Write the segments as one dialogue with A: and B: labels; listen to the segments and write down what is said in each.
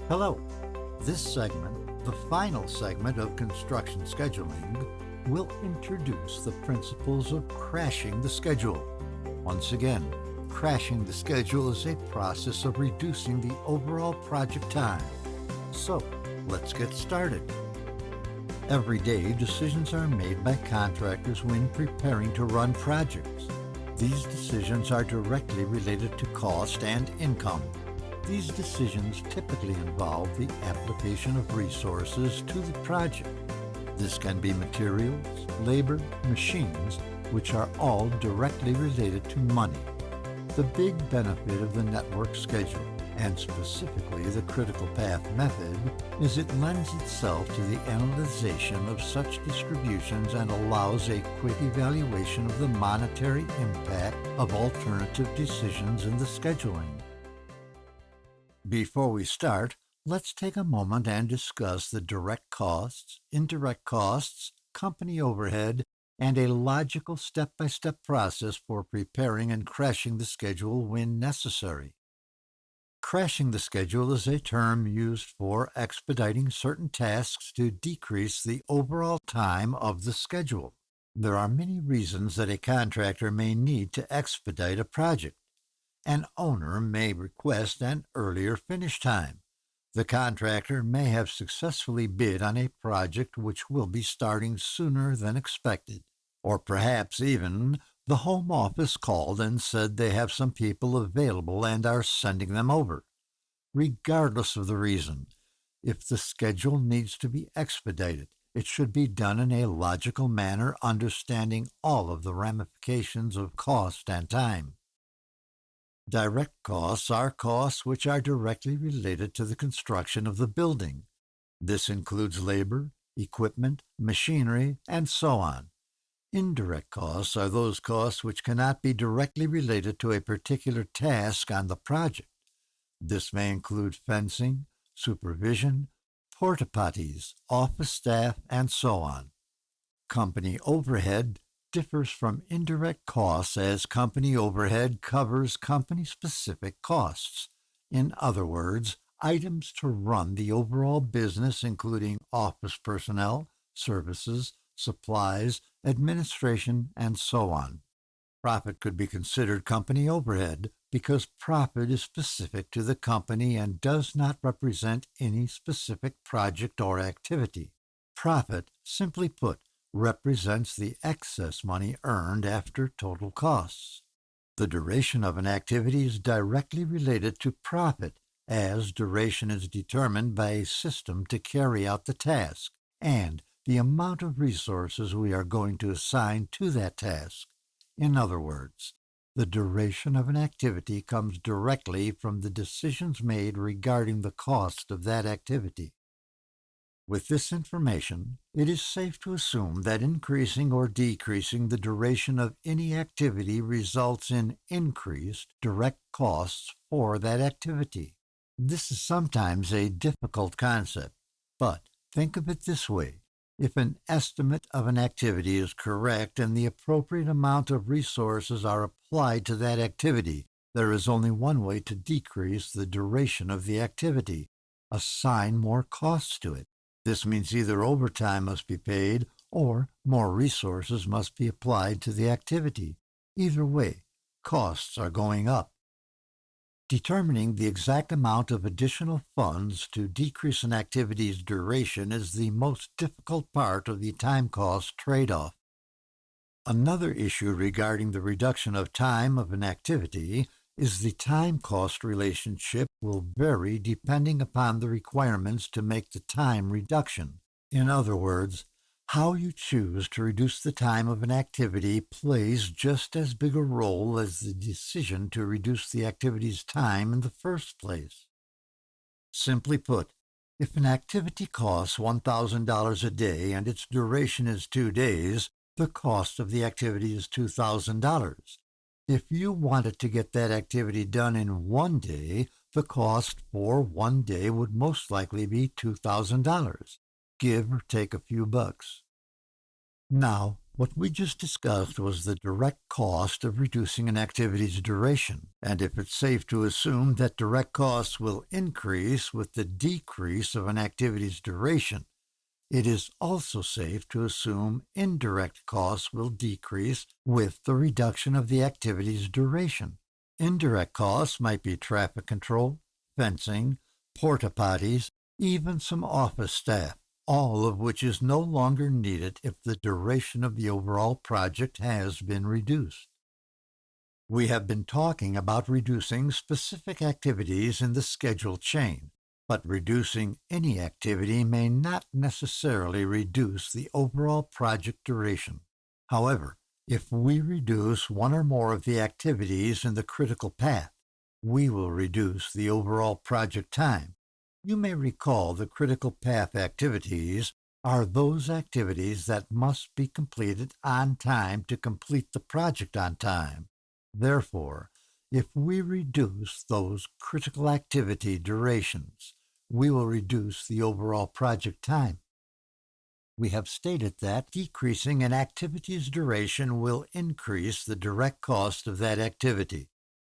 A: Hello. This segment, the final segment of construction scheduling, will introduce the principles of crashing the schedule. Once again, crashing the schedule is a process of reducing the overall project time. So, let's get started. Every day, decisions are made by contractors when preparing to run projects. These decisions are directly related to cost and income. These decisions typically involve the application of resources to the project. This can be materials, labor, machines, which are all directly related to money. The big benefit of the network schedule, and specifically the critical path method, is it lends itself to the analyzation of such distributions and allows a quick evaluation of the monetary impact of alternative decisions in the scheduling. Before we start, let's take a moment and discuss the direct costs, indirect costs, company overhead, and a logical step-by-step process for preparing and crashing the schedule when necessary. Crashing the schedule is a term used for expediting certain tasks to decrease the overall time of the schedule. There are many reasons that a contractor may need to expedite a project. An owner may request an earlier finish time. The contractor may have successfully bid on a project which will be starting sooner than expected. Or perhaps even the home office called and said they have some people available and are sending them over. Regardless of the reason, if the schedule needs to be expedited, it should be done in a logical manner, understanding all of the ramifications of cost and time. Direct costs are costs which are directly related to the construction of the building. This includes labor, equipment, machinery, and so on. Indirect costs are those costs which cannot be directly related to a particular task on the project. This may include fencing, supervision, porta potties, office staff, and so on. Company overhead differs from indirect costs as company overhead covers company-specific costs. In other words, items to run the overall business including office personnel, services, supplies, administration, and so on. Profit could be considered company overhead because profit is specific to the company and does not represent any specific project or activity. Profit, simply put, represents the excess money earned after total costs. The duration of an activity is directly related to profit, as duration is determined by a system to carry out the task and the amount of resources we are going to assign to that task. In other words, the duration of an activity comes directly from the decisions made regarding the cost of that activity. With this information, it is safe to assume that increasing or decreasing the duration of any activity results in increased direct costs for that activity. This is sometimes a difficult concept, but think of it this way. If an estimate of an activity is correct and the appropriate amount of resources are applied to that activity, there is only one way to decrease the duration of the activity: assign more costs to it. This means either overtime must be paid or more resources must be applied to the activity. Either way, costs are going up. Determining the exact amount of additional funds to decrease an activity's duration is the most difficult part of the time-cost trade-off. Another issue regarding the reduction of time of an activity is the time-cost relationship will vary depending upon the requirements to make the time reduction. In other words, how you choose to reduce the time of an activity plays just as big a role as the decision to reduce the activity's time in the first place. Simply put, if an activity costs $1,000 a day and its duration is 2 days, the cost of the activity is $2,000. If you wanted to get that activity done in 1 day, the cost for 1 day would most likely be $2,000, give or take a few bucks. Now, What we just discussed was the direct cost of reducing an activity's duration, and if it's safe to assume that direct costs will increase with the decrease of an activity's duration, it is also safe to assume indirect costs will decrease with the reduction of the activity's duration. Indirect costs might be traffic control, fencing, porta potties, even some office staff, all of which is no longer needed if the duration of the overall project has been reduced. We have been talking about reducing specific activities in the schedule chain, but reducing any activity may not necessarily reduce the overall project duration. However, if we reduce one or more of the activities in the critical path, we will reduce the overall project time. You may recall the critical path activities are those activities that must be completed on time to complete the project on time. Therefore, if we reduce those critical activity durations, we will reduce the overall project time. We have stated that decreasing an activity's duration will increase the direct cost of that activity,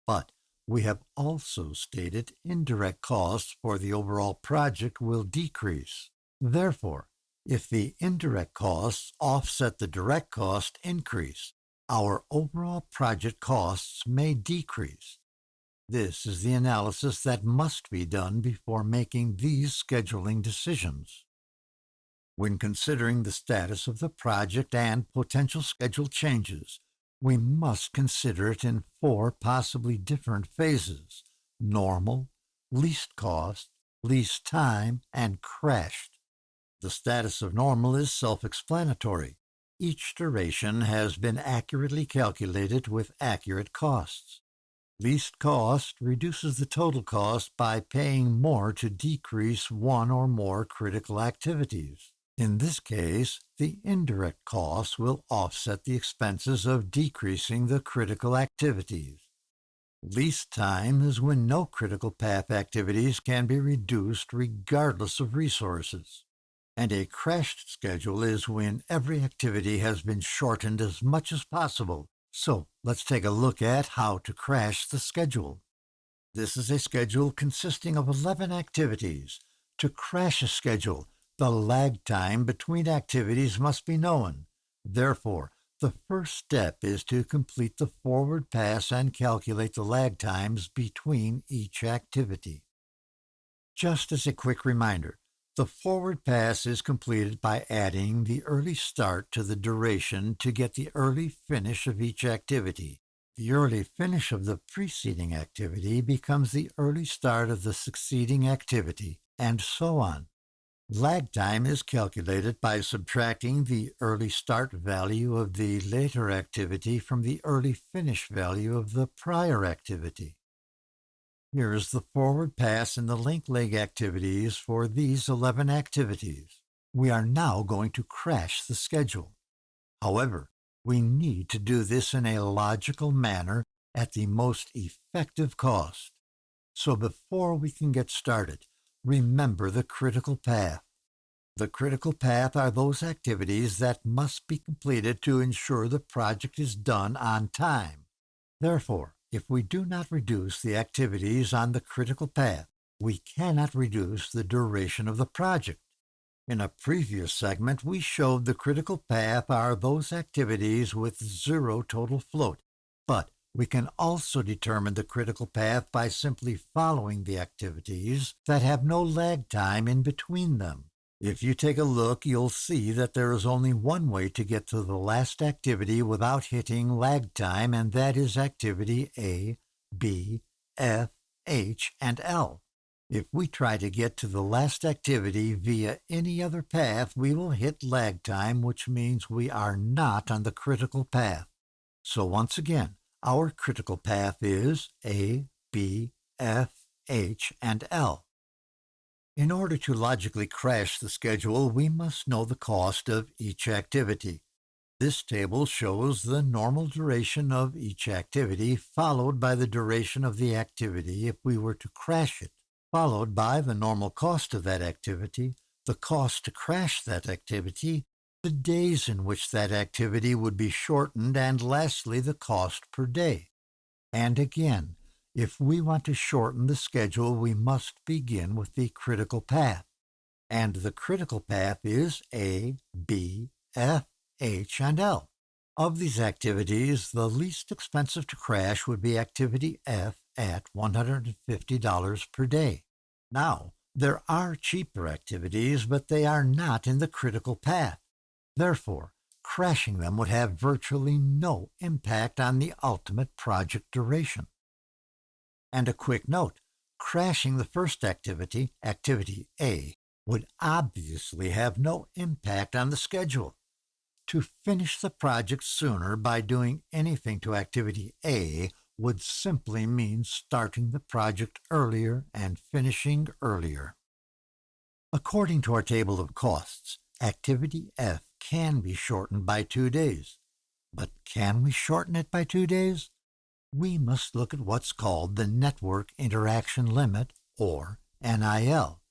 A: but we have also stated indirect costs for the overall project will decrease. Therefore, if the indirect costs offset the direct cost increase, our overall project costs may decrease. This is the analysis that must be done before making these scheduling decisions. When considering the status of the project and potential schedule changes, we must consider it in four possibly different phases: normal, least cost, least time, and crashed. The status of normal is self-explanatory. Each duration has been accurately calculated with accurate costs. Least cost reduces the total cost by paying more to decrease one or more critical activities. In this case, the indirect costs will offset the expenses of decreasing the critical activities. Least time is when no critical path activities can be reduced regardless of resources. And a crashed schedule is when every activity has been shortened as much as possible. So let's take a look at how to crash the schedule. This is a schedule consisting of 11 activities. To crash a schedule, the lag time between activities must be known. Therefore, the first step is to complete the forward pass and calculate the lag times between each activity. Just as a quick reminder, the forward pass is completed by adding the early start to the duration to get the early finish of each activity. The early finish of the preceding activity becomes the early start of the succeeding activity, and so on. Lag time is calculated by subtracting the early start value of the later activity from the early finish value of the prior activity. Here is the forward pass and the link leg activities for these 11 activities. We are now going to crash the schedule. However, we need to do this in a logical manner at the most effective cost. So before we can get started, remember the critical path. The critical path are those activities that must be completed to ensure the project is done on time. Therefore, if we do not reduce the activities on the critical path, we cannot reduce the duration of the project. In a previous segment, we showed the critical path are those activities with zero total float, but we can also determine the critical path by simply following the activities that have no lag time in between them. If you take a look, you'll see that there is only one way to get to the last activity without hitting lag time, and that is activity A, B, F, H, and L. If we try to get to the last activity via any other path, we will hit lag time, which means we are not on the critical path. So once again, our critical path is A, B, F, H, and L. In order to logically crash the schedule, we must know the cost of each activity. This table shows the normal duration of each activity, followed by the duration of the activity if we were to crash it, followed by the normal cost of that activity, the cost to crash that activity, the days in which that activity would be shortened, and lastly, the cost per day. And again, if we want to shorten the schedule, we must begin with the critical path. And the critical path is A, B, F, H, and L. Of these activities, the least expensive to crash would be activity F at $150 per day. Now, there are cheaper activities, but they are not in the critical path. Therefore, crashing them would have virtually no impact on the ultimate project duration. And a quick note, crashing the first activity, activity A, would obviously have no impact on the schedule. To finish the project sooner by doing anything to activity A would simply mean starting the project earlier and finishing earlier. According to our table of costs, activity F can be shortened by 2 days. But can we shorten it by 2 days? We must look at what's called the Network Interaction Limit, or NIL.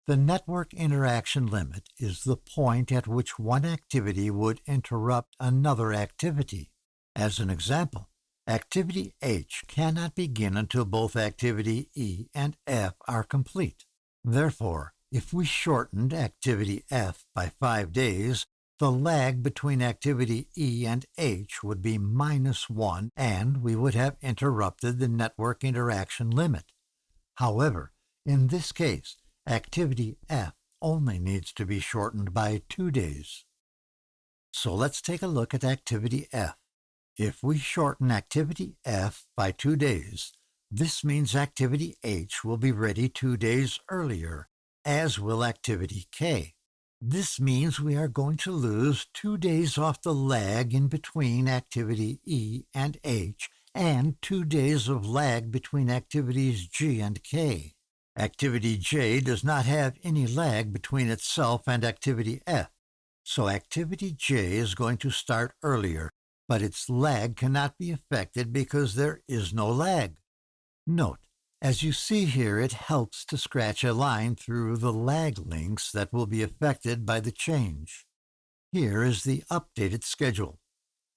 A: The network interaction limit is the point at which one activity would interrupt another activity. As an example, activity H cannot begin until both activity E and F are complete. Therefore, if we shortened activity F by 5 days, the lag between activity E and H would be -1, and we would have interrupted the network interaction limit. However, in this case, activity F only needs to be shortened by 2 days. So let's take a look at activity F. If we shorten activity F by 2 days, this means activity H will be ready 2 days earlier, as will activity K. This means we are going to lose 2 days off the lag in between activity E and H, and 2 days of lag between activities G and K. Activity J does not have any lag between itself and activity F, so activity J is going to start earlier, but its lag cannot be affected because there is no lag. Note, as you see here, it helps to scratch a line through the lag links that will be affected by the change. Here is the updated schedule.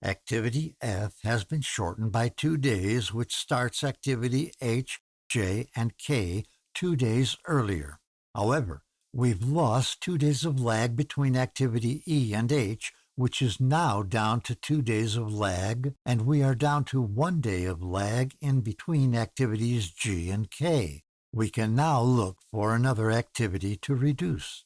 A: Activity F has been shortened by 2 days, which starts activity H, J, and K 2 days earlier. However, we've lost 2 days of lag between activity E and H, which is now down to 2 days of lag, and we are down to 1 day of lag in between activities G and K. We can now look for another activity to reduce.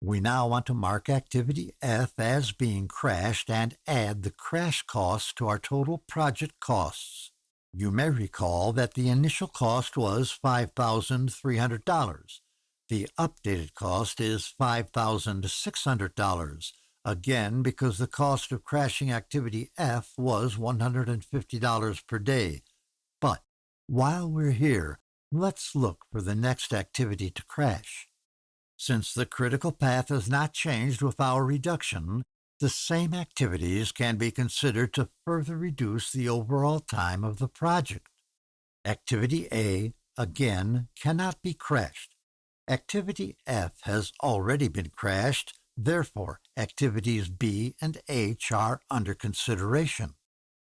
A: We now want to mark activity F as being crashed and add the crash costs to our total project costs. You may recall that the initial cost was $5,300. The updated cost is $5,600, again because the cost of crashing activity F was $150 per day. But while we're here, let's look for the next activity to crash. Since the critical path has not changed with our reduction, the same activities can be considered to further reduce the overall time of the project. Activity A, again, cannot be crashed. Activity F has already been crashed, therefore activities B and H are under consideration.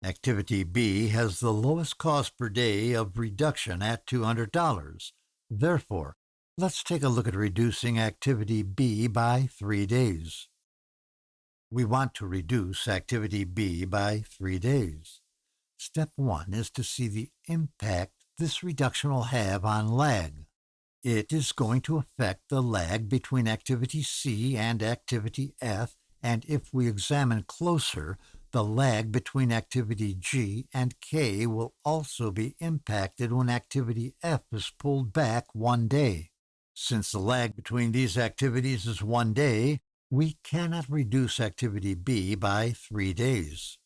A: Activity B has the lowest cost per day of reduction at $200. Therefore, let's take a look at reducing activity B by 3 days. We want to reduce activity B by 3 days. Step 1 is to see the impact this reduction will have on lag. It is going to affect the lag between activity C and activity F, and if we examine closer, the lag between activity G and K will also be impacted when activity F is pulled back 1 day. Since the lag between these activities is 1 day, we cannot reduce activity B by 3 days.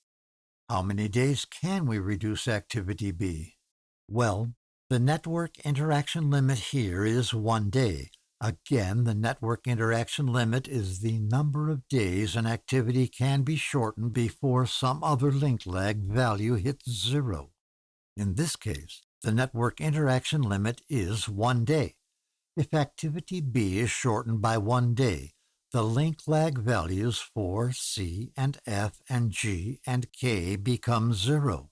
A: How many days can we reduce activity B? Well, the network interaction limit here is 1 day. Again, the network interaction limit is the number of days an activity can be shortened before some other link lag value hits 0. In this case, the network interaction limit is 1 day. If activity B is shortened by 1 day, the link lag values for C and F and G and K become 0.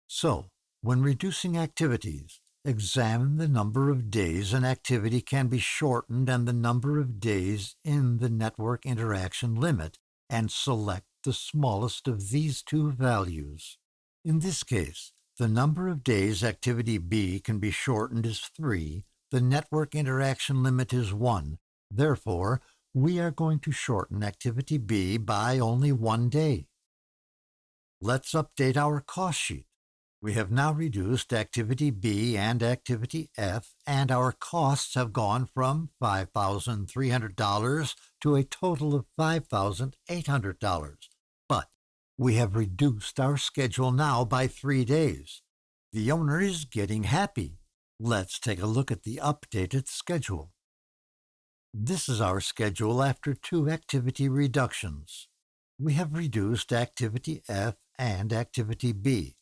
A: So, when reducing activities, examine the number of days an activity can be shortened and the number of days in the network interaction limit, and select the smallest of these two values. In this case, the number of days activity B can be shortened is 3, the network interaction limit is 1. Therefore, we are going to shorten activity B by only 1 day. Let's update our cost sheet. We have now reduced activity B and activity F, and our costs have gone from $5,300 to a total of $5,800. But we have reduced our schedule now by 3 days. The owner is getting happy. Let's take a look at the updated schedule. This is our schedule after 2 activity reductions. We have reduced activity F and activity B.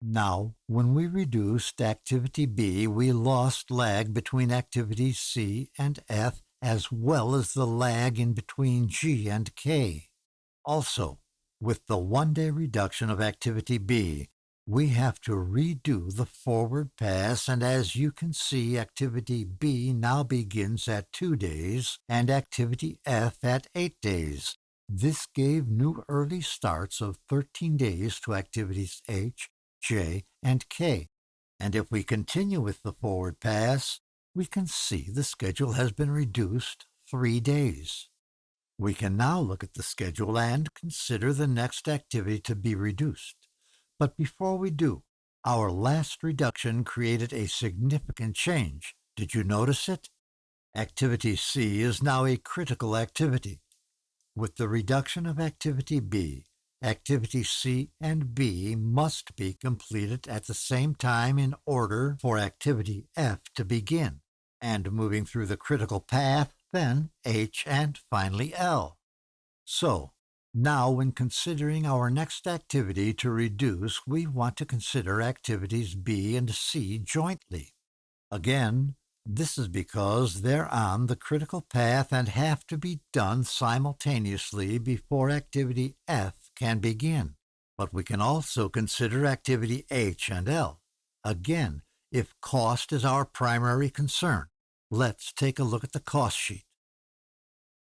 A: Now, when we reduced activity B, we lost lag between activities C and F, as well as the lag in between G and K. Also, with the 1-day reduction of activity B, we have to redo the forward pass, and as you can see, activity B now begins at 2 days and activity F at 8 days. This gave new early starts of 13 days to activities H, J, and K. And if we continue with the forward pass, we can see the schedule has been reduced 3 days. We can now look at the schedule and consider the next activity to be reduced. But before we do, our last reduction created a significant change. Did you notice it? Activity C is now a critical activity. With the reduction of activity B, activity C and B must be completed at the same time in order for activity F to begin, and moving through the critical path, then H, and finally L. So, now when considering our next activity to reduce, we want to consider activities B and C jointly. Again, this is because they're on the critical path and have to be done simultaneously before activity F can begin. But we can also consider activity H and L. Again, if cost is our primary concern, let's take a look at the cost sheet.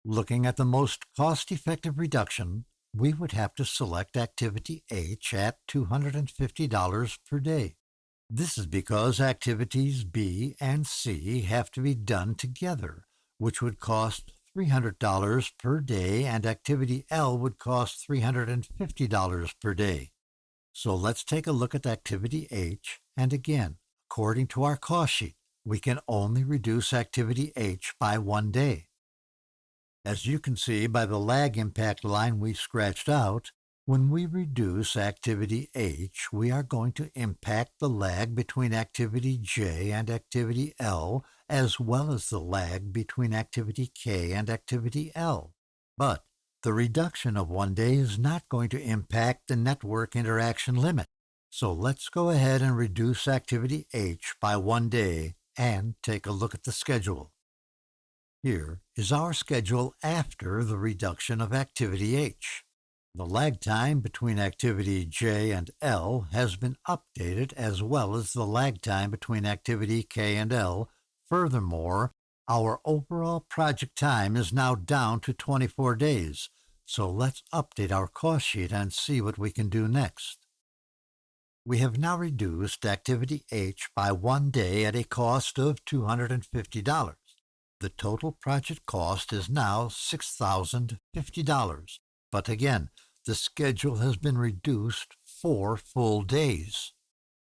A: Looking at the most cost-effective reduction, we would have to select activity H at $250 per day. This is because activities B and C have to be done together, which would cost $300 per day, and activity L would cost $350 per day. So let's take a look at activity H, and again, according to our cost sheet, we can only reduce activity H by 1 day. As you can see by the lag impact line we scratched out, when we reduce activity H, we are going to impact the lag between activity J and activity L, as well as the lag between activity K and activity L. But the reduction of 1 day is not going to impact the network interaction limit. So let's go ahead and reduce activity H by 1 day and take a look at the schedule. Here is our schedule after the reduction of activity H. The lag time between activity J and L has been updated, as well as the lag time between activity K and L. Furthermore, our overall project time is now down to 24 days. So let's update our cost sheet and see what we can do next. We have now reduced activity H by 1 day at a cost of $250. The total project cost is now $6,050. But again, the schedule has been reduced 4 full days.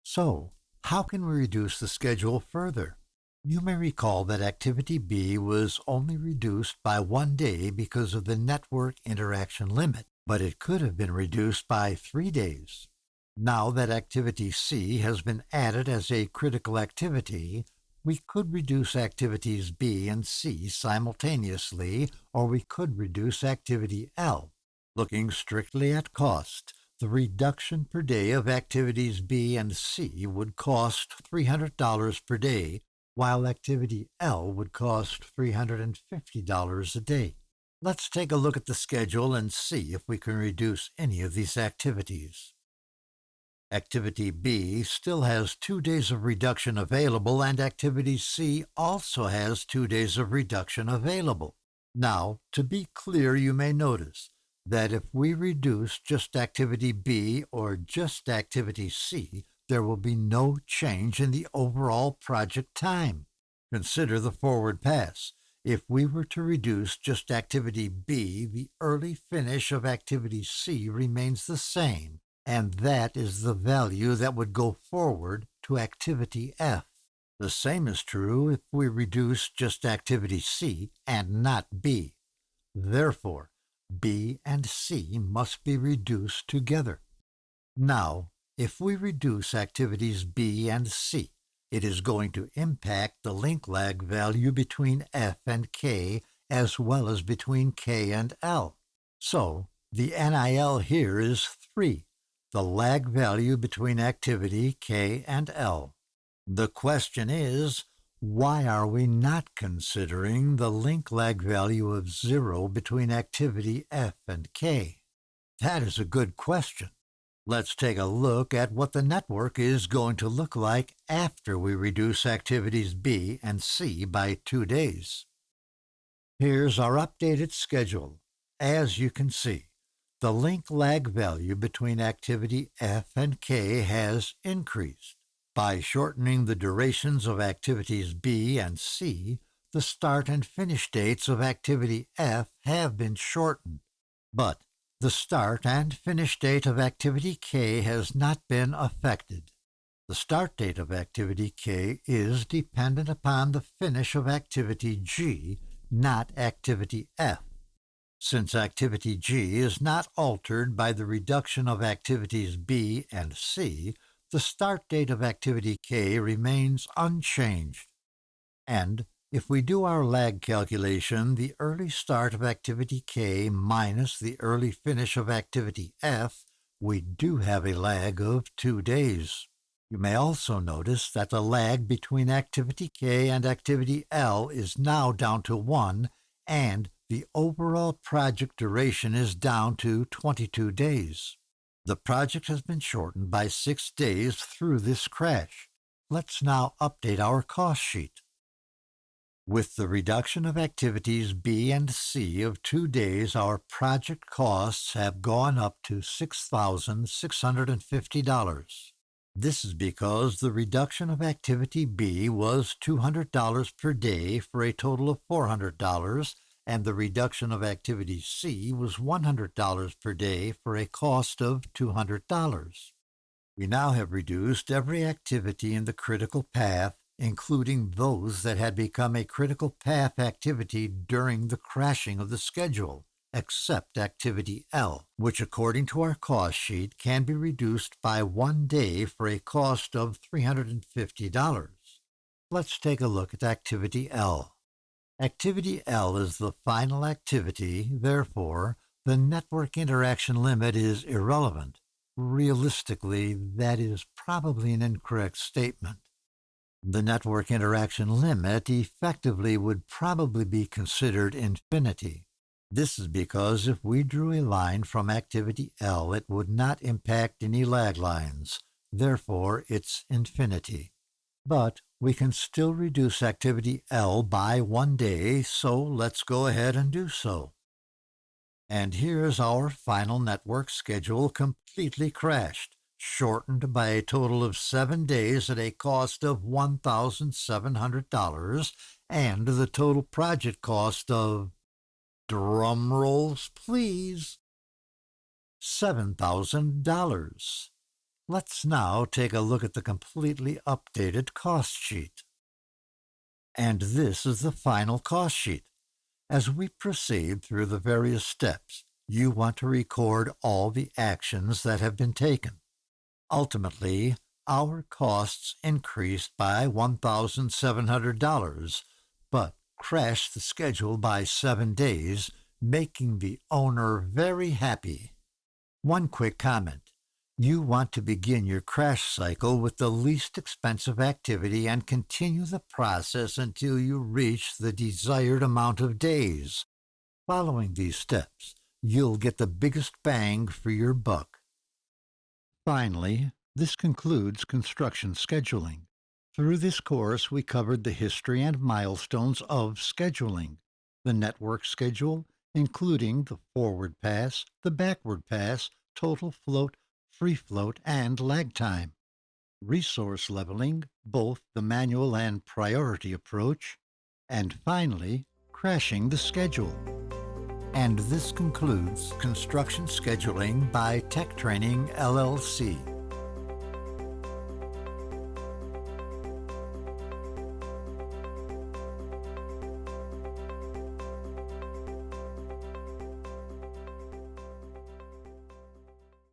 A: So, how can we reduce the schedule further? You may recall that activity B was only reduced by 1 day because of the network interaction limit, but it could have been reduced by 3 days. Now that activity C has been added as a critical activity, we could reduce activities B and C simultaneously, or we could reduce activity L. Looking strictly at cost, the reduction per day of activities B and C would cost $300 per day, while activity L would cost $350 a day. Let's take a look at the schedule and see if we can reduce any of these activities. Activity B still has 2 days of reduction available, and Activity C also has 2 days of reduction available. Now, to be clear, you may notice that if we reduce just Activity B or just Activity C, there will be no change in the overall project time. Consider the forward pass. If we were to reduce just Activity B, the early finish of Activity C remains the same, and that is the value that would go forward to Activity F. The same is true if we reduce just Activity C and not B. Therefore, B and C must be reduced together. Now, if we reduce activities B and C, it is going to impact the link lag value between F and K as well as between K and L. So, the NIL here is 3, the lag value between activity K and L. The question is, why are we not considering the link lag value of 0 between activity F and K? That is a good question. Let's take a look at what the network is going to look like after we reduce activities B and C by 2 days. Here's our updated schedule. As you can see, the link lag value between activity F and K has increased. By shortening the durations of activities B and C, the start and finish dates of activity F have been shortened. But the start and finish date of activity K has not been affected. The start date of activity K is dependent upon the finish of activity G, not activity F. Since activity G is not altered by the reduction of activities B and C, the start date of activity K remains unchanged. And if we do our lag calculation, the early start of activity K minus the early finish of activity F, we do have a lag of 2 days. You may also notice that the lag between activity K and activity L is now down to 1, and the overall project duration is down to 22 days. The project has been shortened by 6 days through this crash. Let's now update our cost sheet. With the reduction of activities B and C of 2 days, our project costs have gone up to $6,650. This is because the reduction of activity B was $200 per day for a total of $400, and the reduction of activity C was $100 per day for a cost of $200. We now have reduced every activity in the critical path, including those that had become a critical path activity during the crashing of the schedule, except activity L, which according to our cost sheet can be reduced by 1 day for a cost of $350. Let's take a look at activity L. Activity L is the final activity, therefore, the network interaction limit is irrelevant. Realistically, that is probably an incorrect statement. The network interaction limit effectively would probably be considered infinity. This is because if we drew a line from activity L, it would not impact any lag lines. Therefore, it's infinity. But we can still reduce activity L by 1 day, so let's go ahead and do so. And here's our final network schedule completely crashed, shortened by a total of 7 days at a cost of $1,700, and the total project cost of, drum rolls please, $7,000. Let's now take a look at the completely updated cost sheet. And this is the final cost sheet. As we proceed through the various steps, you want to record all the actions that have been taken. Ultimately, our costs increased by $1,700, but crashed the schedule by 7 days, making the owner very happy. One quick comment. You want to begin your crash cycle with the least expensive activity and continue the process until you reach the desired amount of days. Following these steps, you'll get the biggest bang for your buck. Finally, this concludes construction scheduling. Through this course, we covered the history and milestones of scheduling, the network schedule, including the forward pass, the backward pass, total float, free float, and lag time, resource leveling, both the manual and priority approach, and finally, crashing the schedule. And this concludes Construction Scheduling by TechTraining LLC.